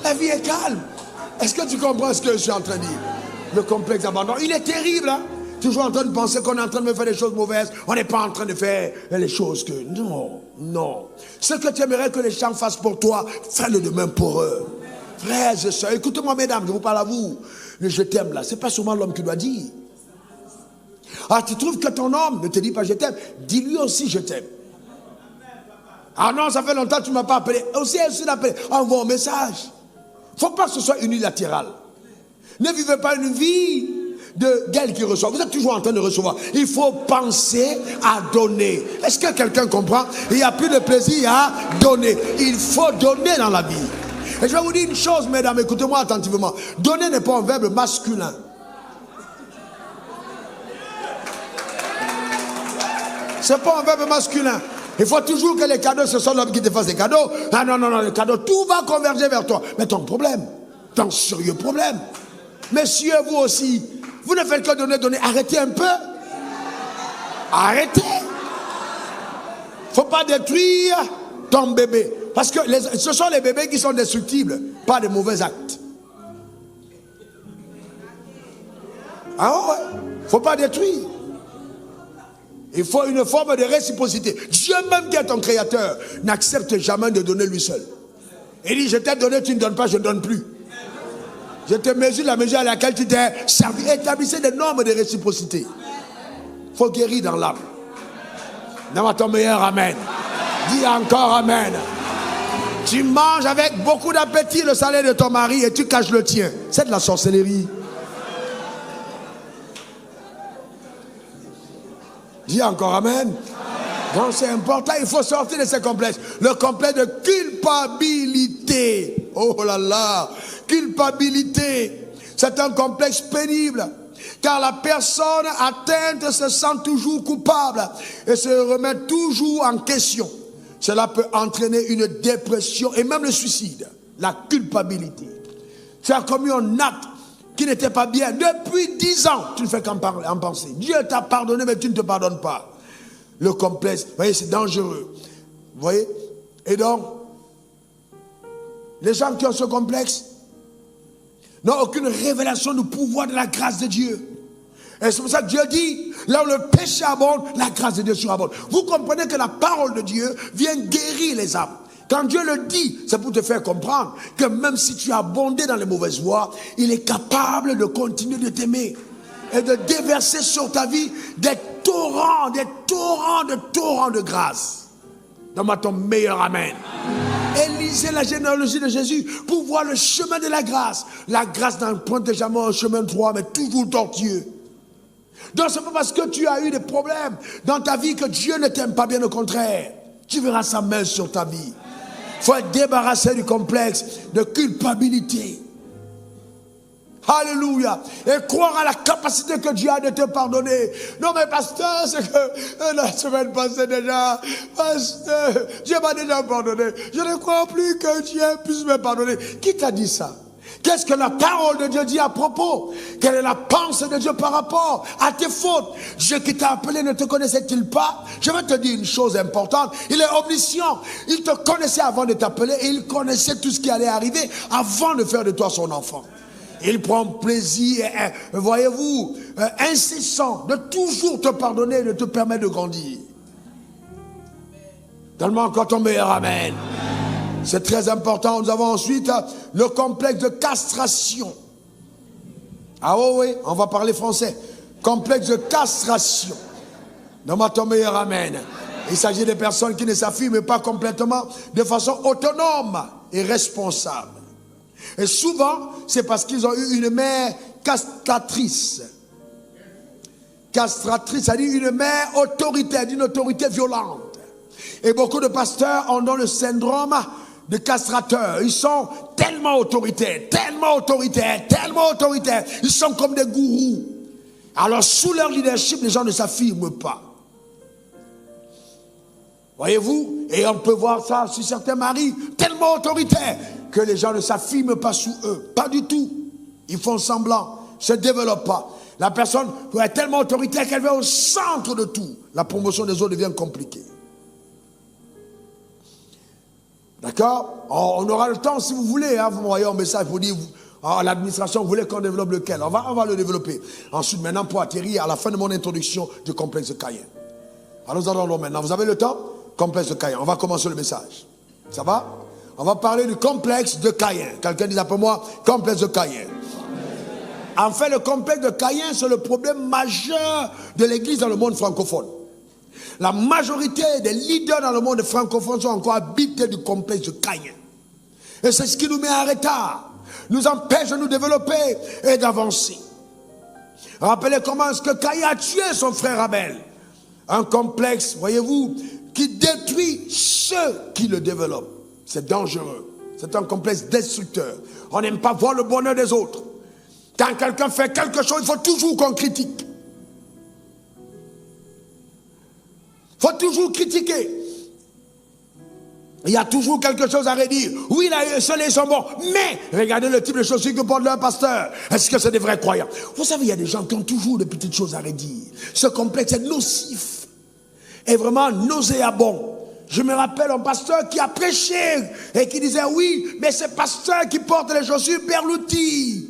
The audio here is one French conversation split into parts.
La vie est calme. Est-ce que tu comprends ce que je suis en train de dire? Le complexe d'abandon, il est terrible, hein? Toujours en train de penser qu'on est en train de faire des choses mauvaises. On n'est pas en train de faire les choses que... Non, non. Ce que tu aimerais que les gens fassent pour toi, fais-le de même pour eux. Frères et sœurs, écoutez-moi mesdames, je vous parle à vous. Le je t'aime là, c'est pas seulement l'homme qui doit dire. Ah, tu trouves que ton homme ne te dit pas je t'aime, dis-lui aussi je t'aime. Ah non, ça fait longtemps que tu ne m'as pas appelé. Aussi, appelé. Envoie un message. Il ne faut pas que ce soit unilatéral. Ne vivez pas une vie d'elle qui reçoit. Vous êtes toujours en train de recevoir. Il faut penser à donner. Est-ce que quelqu'un comprend? Il n'y a plus de plaisir à donner. Il faut donner dans la vie. Et je vais vous dire une chose, mesdames, écoutez-moi attentivement. Donner n'est pas un verbe masculin. Ce n'est pas un verbe masculin. Il faut toujours que les cadeaux, ce soit l'homme qui te fasse des cadeaux. Ah non, non, non, les cadeaux, tout va converger vers toi. Mais ton problème, ton sérieux problème. Messieurs, vous aussi, vous ne faites que donner, donner. Arrêtez un peu. Arrêtez. Il ne faut pas détruire ton bébé. Parce que ce sont les bébés qui sont destructibles, pas de mauvais actes. Ah ouais, il ne faut pas détruire. Il faut une forme de réciprocité. Dieu même qui est ton créateur n'accepte jamais de donner lui seul. Il dit, je t'ai donné, tu ne donnes pas, je ne donne plus. Je te mesure la mesure à laquelle tu t'es servi. Établissez des normes de réciprocité. Il faut guérir dans l'âme. Donne-moi ton meilleur amen. Dis encore amen. Tu manges avec beaucoup d'appétit le salaire de ton mari et tu caches le tien. C'est de la sorcellerie. Dis encore amen. Donc c'est important, il faut sortir de ces complexes. Le complexe de culpabilité. Oh là là, culpabilité. C'est un complexe pénible. Car la personne atteinte se sent toujours coupable et se remet toujours en question. Cela peut entraîner une dépression et même le suicide. La culpabilité. Tu as commis un acte qui n'était pas bien. Depuis 10 ans, tu ne fais qu'en penser. Dieu t'a pardonné, mais tu ne te pardonnes pas. Le complexe, vous voyez, c'est dangereux. Vous voyez? Et donc, les gens qui ont ce complexe n'ont aucune révélation du pouvoir de la grâce de Dieu. Et c'est pour ça que Dieu dit, là où le péché abonde, la grâce de Dieu surabonde. Vous comprenez que la parole de Dieu vient guérir les âmes. Quand Dieu le dit, c'est pour te faire comprendre que même si tu as abondé dans les mauvaises voies, il est capable de continuer de t'aimer et de déverser sur ta vie des torrents de grâce. Donne-moi ton meilleur amen. Élisez la généalogie de Jésus pour voir le chemin de la grâce. La grâce n'emprunte jamais un chemin droit, mais toujours tortueux. Donc c'est pas parce que tu as eu des problèmes dans ta vie que Dieu ne t'aime pas, bien au contraire. Tu verras sa main sur ta vie. Il faut être débarrassé du complexe de culpabilité. Alléluia. Et croire à la capacité que Dieu a de te pardonner. Non mais pasteur, c'est que la semaine passée déjà, pasteur, Dieu m'a déjà pardonné. Je ne crois plus que Dieu puisse me pardonner. Qui t'a dit ça? Qu'est-ce que la parole de Dieu dit à propos? Quelle est la pensée de Dieu par rapport à tes fautes? Dieu qui t'a appelé ne te connaissait-il pas? Je vais te dire une chose importante. Il est omniscient. Il te connaissait avant de t'appeler et il connaissait tout ce qui allait arriver avant de faire de toi son enfant. Il prend plaisir, voyez-vous, incessant de toujours te pardonner et de te permettre de grandir. Donne-moi encore ton meilleur amen. C'est très important. Nous avons ensuite le complexe de castration. Ah oui, on va parler français. Complexe de castration. Donne-moi ton meilleur amen. Il s'agit de personnes qui ne s'affirment pas complètement de façon autonome et responsable. Et souvent, c'est parce qu'ils ont eu une mère castratrice. Castratrice, c'est-à-dire une mère autoritaire, d'une autorité violente. Et beaucoup de pasteurs ont le syndrome de castrateur. Ils sont tellement autoritaires, tellement autoritaires, tellement autoritaires. Ils sont comme des gourous. Alors sous leur leadership, les gens ne s'affirment pas. Voyez-vous? Et on peut voir ça sur certains maris, tellement autoritaires, que les gens ne s'affirment pas sous eux. Pas du tout. Ils font semblant, ne se développent pas. La personne est tellement autoritaire qu'elle va au centre de tout. La promotion des autres devient compliquée. D'accord? On aura le temps si vous voulez, hein, vous m'envoyez un message pour dire, l'administration, vous voulez qu'on développe lequel? On va le développer. Ensuite, maintenant, pour atterrir à la fin de mon introduction du complexe de Caïn. Alors nous allons maintenant. Vous avez le temps? Complexe de Caïn. On va commencer le message. Ça va? On va parler du complexe de Caïn. Quelqu'un dit après moi, complexe de Caïn. En fait, le complexe de Caïn, c'est le problème majeur de l'église dans le monde francophone. La majorité des leaders dans le monde francophone sont encore habités du complexe de Caïn. Et c'est ce qui nous met en retard, nous empêche de nous développer et d'avancer. Rappelez comment est-ce que Caïn a tué son frère Abel. Un complexe, voyez-vous, qui détruit ceux qui le développent. C'est dangereux. C'est un complexe destructeur. On n'aime pas voir le bonheur des autres. Quand quelqu'un fait quelque chose, il faut toujours qu'on critique. Il faut toujours critiquer. Il y a toujours quelque chose à redire. Oui, là, ceux-là sont bons. Mais, regardez le type de chaussures que porte leur pasteur. Est-ce que c'est des vrais croyants? Vous savez, il y a des gens qui ont toujours de petites choses à redire. Ce complexe est nocif. Et vraiment nauséabond. Je me rappelle un pasteur qui a prêché et qui disait, oui, mais c'est pasteur qui porte les chaussures Berluti.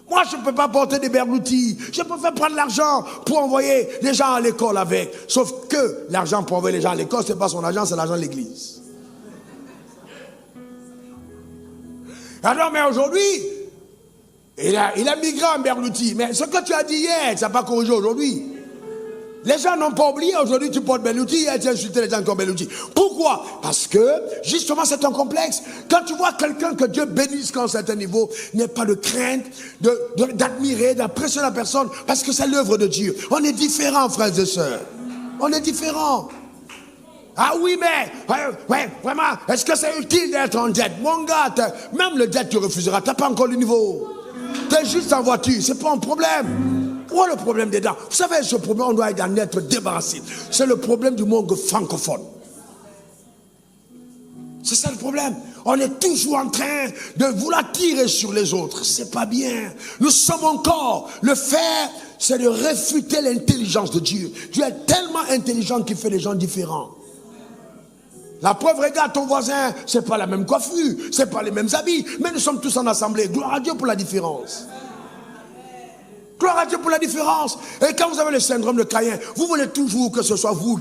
Moi, je ne peux pas porter des Berluti. Je préfère prendre l'argent pour envoyer les gens à l'école avec. Sauf que l'argent pour envoyer les gens à l'école, ce n'est pas son argent, c'est l'argent de l'église. Alors, mais aujourd'hui, il a migré en Berluti. Mais ce que tu as dit hier, ça n'a pas corrigé aujourd'hui. Les gens n'ont pas oublié, aujourd'hui tu portes Berluti et tu insultes les gens qui ont Berluti. Pourquoi? Parce que, justement, c'est un complexe. Quand tu vois quelqu'un que Dieu bénisse qu'à un certain niveau, il n'y a pas de crainte, d'admirer, d'apprécier la personne, parce que c'est l'œuvre de Dieu. On est différents, frères et sœurs. On est différents. Ah oui, mais, ouais, vraiment, est-ce que c'est utile d'être en dette? Mon gars, même le dette tu refuseras, tu n'as pas encore le niveau. Tu es juste en voiture, c'est pas un problème. Où est le problème des dents? Vous savez, ce problème, on doit en être débarrassé. C'est le problème du monde francophone. C'est ça le problème. On est toujours en train de vouloir tirer sur les autres. C'est pas bien. Nous sommes encore. Le faire, c'est de réfuter l'intelligence de Dieu. Dieu est tellement intelligent qu'il fait des gens différents. La preuve, regarde ton voisin, c'est pas la même coiffure, c'est pas les mêmes habits, mais nous sommes tous en assemblée. Gloire à Dieu pour la différence. Gloire à Dieu pour la différence. Et quand vous avez le syndrome de Caïn, vous voulez toujours que ce soit vous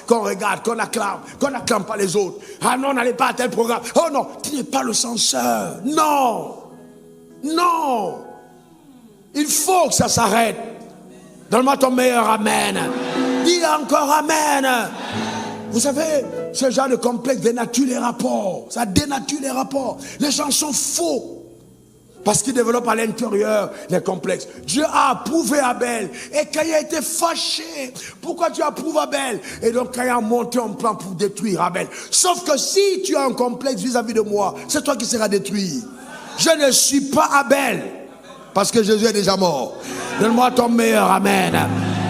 qu'on regarde, qu'on acclame pas les autres. Ah non, n'allez pas à tel programme. Oh non, tu n'es pas le censeur. Non. Non. Il faut que ça s'arrête. Donne-moi ton meilleur amen. Dis encore amen. Vous savez, ce genre de complexe dénature les rapports. Ça dénature les rapports. Les gens sont faux. Parce qu'ils développent à l'intérieur les complexes. Dieu a approuvé Abel. Et Caïn a été fâché. Pourquoi tu approuves Abel? Et donc Caïn a monté un plan pour détruire Abel. Sauf que si tu as un complexe vis-à-vis de moi, c'est toi qui seras détruit. Je ne suis pas Abel. Parce que Jésus est déjà mort. Donne-moi ton meilleur amen.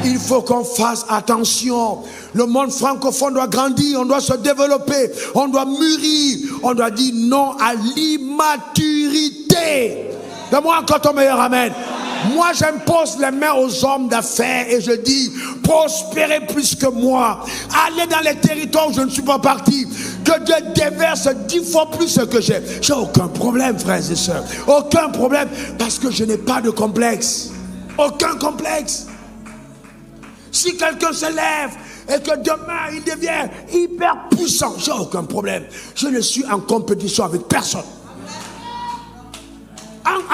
Il faut qu'on fasse attention. Le monde francophone doit grandir, on doit se développer, on doit mûrir, on doit dire non à l'immaturité. Donne-moi encore ton meilleur amen. Moi, j'impose les mains aux hommes d'affaires et je dis, prospérez plus que moi. Allez dans les territoires où je ne suis pas parti. Que Dieu déverse 10 fois plus ce que j'ai. J'ai aucun problème, frères et sœurs. Aucun problème, parce que je n'ai pas de complexe. Aucun complexe. Si quelqu'un se lève et que demain il devient hyper puissant, j'ai aucun problème. Je ne suis en compétition avec personne.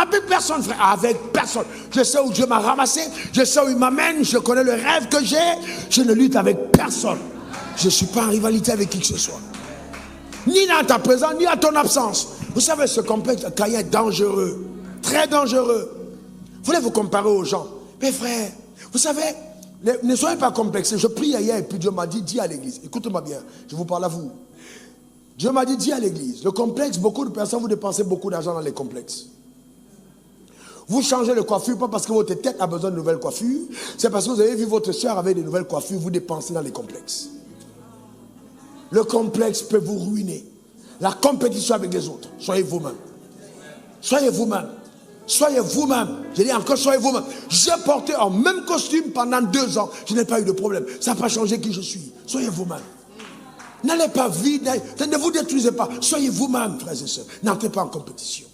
Avec personne, frère. Avec personne. Je sais où Dieu m'a ramassé. Je sais où il m'amène. Je connais le rêve que j'ai. Je ne lutte avec personne. Je ne suis pas en rivalité avec qui que ce soit. Ni dans ta présence, ni à ton absence. Vous savez, ce complexe de Caïn est dangereux. Très dangereux. Vous voulez vous comparer aux gens. Mais frère, vous savez, ne soyez pas complexés. Je prie hier et puis Dieu m'a dit, dis à l'église. Écoutez-moi bien, je vous parle à vous. Dieu m'a dit, dis à l'église. Le complexe, beaucoup de personnes, vous dépensez beaucoup d'argent dans les complexes. Vous changez de coiffure, pas parce que votre tête a besoin de nouvelles coiffures. C'est parce que vous avez vu votre soeur avec de nouvelles coiffures, vous dépensez dans les complexes. Le complexe peut vous ruiner. La compétition avec les autres. Soyez vous-même. Soyez vous-même. Soyez vous-même. Je dis encore, soyez vous-même. J'ai porté un même costume pendant 2 ans. Je n'ai pas eu de problème. Ça n'a pas changé qui je suis. Soyez vous-même. N'allez pas vite, ne vous détruisez pas. Soyez vous-même, frères et sœurs. N'entrez pas en compétition.